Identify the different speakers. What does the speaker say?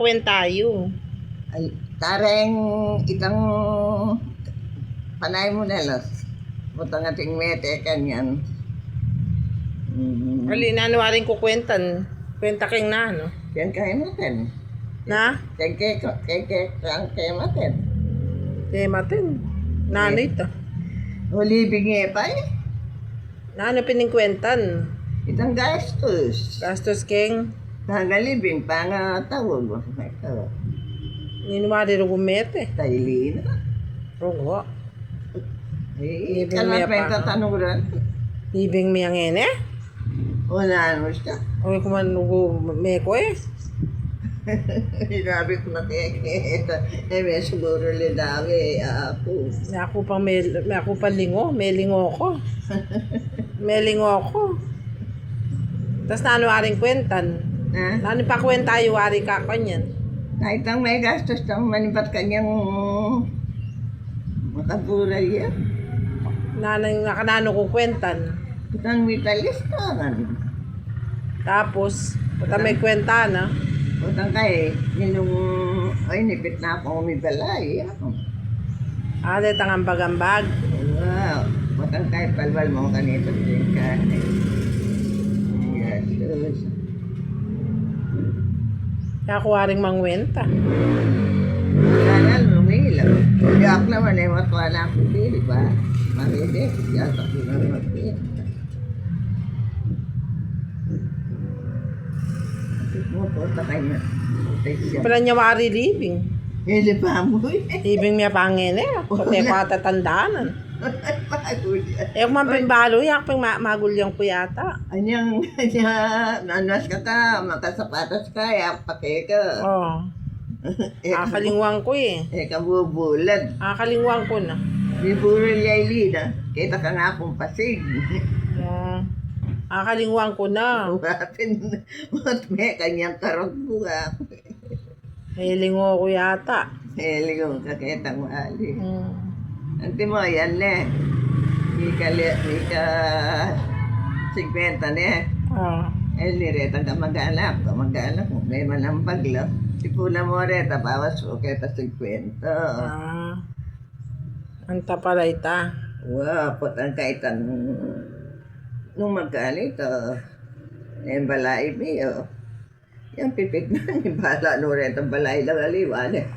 Speaker 1: kakwen tayo.
Speaker 2: Ay, tareng itang panay mo na los. Butang ating mete kanyan.
Speaker 1: Ali, nanuwaring ko kwentan. Kwenta keng na, no?
Speaker 2: Yan kayo natin.
Speaker 1: Na?
Speaker 2: Kaya matin.
Speaker 1: Matin. Nano ito?
Speaker 2: Huli bingi pa eh.
Speaker 1: Nano piningkwentan?
Speaker 2: Itang gastos.
Speaker 1: Gastos keng?
Speaker 2: Nagalibing pa nga tawag mo. Ito.
Speaker 1: Ninuwari rin gumete.
Speaker 2: Taili na.
Speaker 1: Rogo.
Speaker 2: Eh,
Speaker 1: Libing
Speaker 2: kalat
Speaker 1: miya
Speaker 2: pa yung
Speaker 1: pa.
Speaker 2: tatanong rin.
Speaker 1: Ibing miyang ene?
Speaker 2: Wala mo siya.
Speaker 1: O kumanugo meko eh.
Speaker 2: Sinabi ko na ito. Eh, may siguro lidawi. Ako.
Speaker 1: May ako pang lingo. May lingo ko. May lingo ko. Tapos nanuwaring kwentan.
Speaker 2: Ha?
Speaker 1: Nano pa kwenta yung wari ka kanyan?
Speaker 2: Kahit ang may gastos ng manibat kanyang makaburay yan.
Speaker 1: Nakanano ko kwentan.
Speaker 2: Itang mitalistangan.
Speaker 1: Tapos, pata may kwenta na.
Speaker 2: Utang kay, ninong, ay, nipit na ako umibalay.
Speaker 1: Ate, tangambag-ambag.
Speaker 2: Wow. Utang kay, palwal mo kanito din ka. Yes.
Speaker 1: Kaya kuwaring mangwenta.
Speaker 2: Kaya lumilaw. Yak naman eh, matwala ako dili ba? Marinig, yatak ko na magpit. Mo po, takay na.
Speaker 1: Pala niya wari living.
Speaker 2: Hindi pa mo eh.
Speaker 1: Living miya pangin eh. Pati ko atatandaanan.
Speaker 2: Pagod yan.
Speaker 1: Eh, kung mapimbalo, yak pang magulyang ko yata.
Speaker 2: Anyang, nanas ka ta, makasapatas ka, yak pake ka.
Speaker 1: Oo. Akakalingwang ko eh.
Speaker 2: Kabubulad.
Speaker 1: Akakalingwang ko na.
Speaker 2: Di puro yayli na. Kita ka nga akong pasig.
Speaker 1: Akakalingwang ko na.
Speaker 2: Uwapin, may kanyang karog buka.
Speaker 1: May lingo ko yata.
Speaker 2: Heligong kakitang mali.
Speaker 1: Hmm.
Speaker 2: Anti mo, yan ne. Mika 50 ne. El niretang kamag-anak mo. May manambag lang. Sipuna mo reta, bawas o kita 50.
Speaker 1: Anta pala ita.
Speaker 2: Wow, potang kaitan. Nung magkalito, yung balay biyo. Yung pipit na, yung bala no reta balay lang aliwan eh.